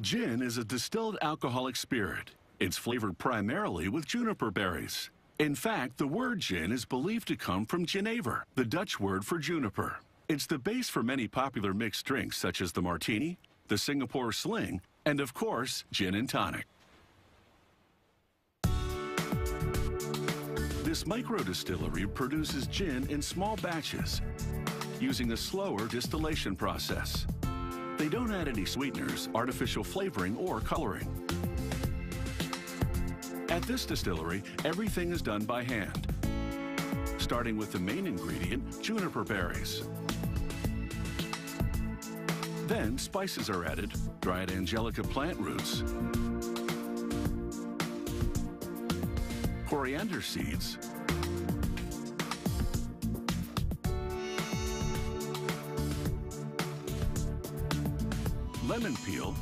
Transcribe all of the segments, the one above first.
Gin is a distilled alcoholic spirit. It's flavored primarily with juniper berries. In fact, the word gin is believed to come from jenever, the Dutch word for juniper. It's the base for many popular mixed drinks such as the martini, the Singapore sling, and of course, gin and tonic. This micro-distillery produces gin in small batches, using a slower distillation process. They don't add any sweeteners, artificial flavoring, or coloring. At this distillery, everything is done by hand, starting with the main ingredient, juniper berries. Then spices are added, dried angelica plant roots, coriander seeds, lemon peel,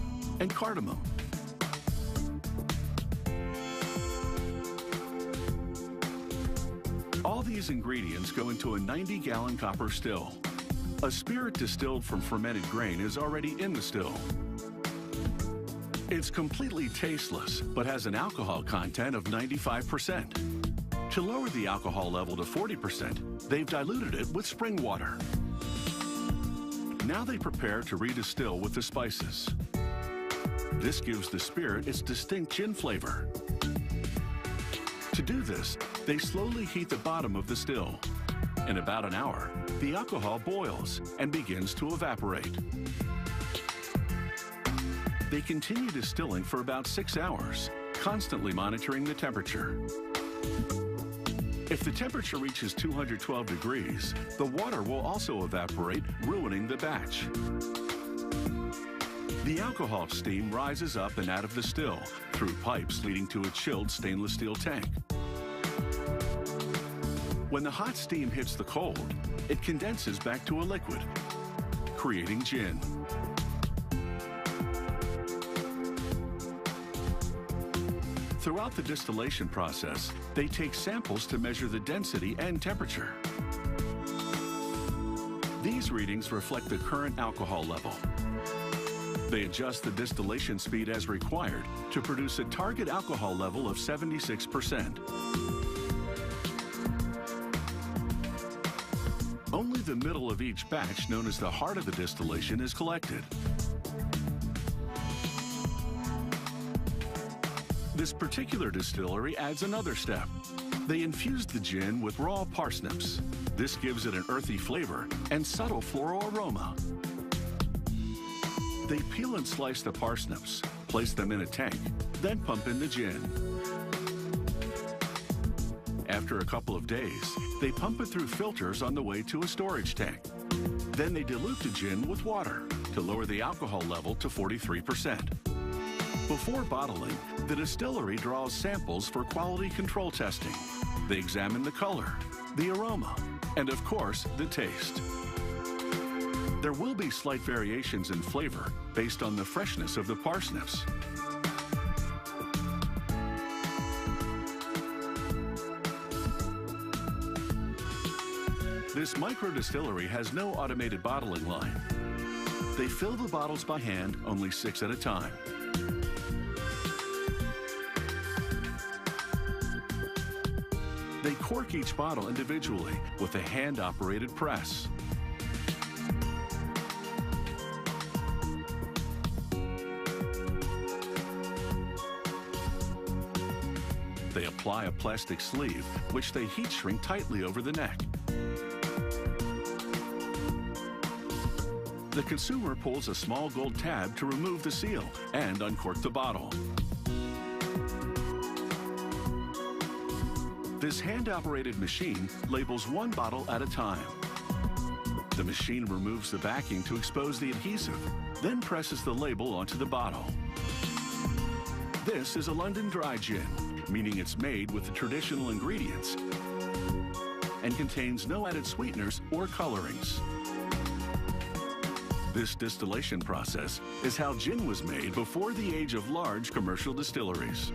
and cardamom. All these ingredients go into a 90-gallon copper still. A spirit distilled from fermented grain is already in the still. It's completely tasteless, but has an alcohol content of 95%. To lower the alcohol level to 40%, they've diluted it with spring water. Now they prepare to redistill with the spices. This gives the spirit its distinct gin flavor. To do this, they slowly heat the bottom of the still. In about an hour, the alcohol boils and begins to evaporate. They continue distilling for about 6 hours, constantly monitoring the temperature. If the temperature reaches 212 degrees, the water will also evaporate, ruining the batch. The alcohol steam rises up and out of the still through pipes leading to a chilled stainless steel tank. When the hot steam hits the cold, it condenses back to a liquid, creating gin. Throughout the distillation process, they take samples to measure the density and temperature. These readings reflect the current alcohol level. They adjust the distillation speed as required to produce a target alcohol level of 76%. Only the middle of each batch, known as the heart of the distillation, is collected. This particular distillery adds another step. They infuse the gin with raw parsnips. This gives it an earthy flavor and subtle floral aroma. They peel and slice the parsnips, place them in a tank, then pump in the gin. After a couple of days, they pump it through filters on the way to a storage tank. Then they dilute the gin with water to lower the alcohol level to 43%. Before bottling, the distillery draws samples for quality control testing. They examine the color, the aroma, and of course, the taste. There will be slight variations in flavor based on the freshness of the parsnips. This micro-distillery has no automated bottling line. They fill the bottles by hand, only 6 at a time. They cork each bottle individually with a hand-operated press. They apply a plastic sleeve, which they heat shrink tightly over the neck. The consumer pulls a small gold tab to remove the seal and uncork the bottle. This hand-operated machine labels one bottle at a time. The machine removes the backing to expose the adhesive, then presses the label onto the bottle. This is a London Dry Gin, meaning it's made with the traditional ingredients and contains no added sweeteners or colorings. This distillation process is how gin was made before the age of large commercial distilleries.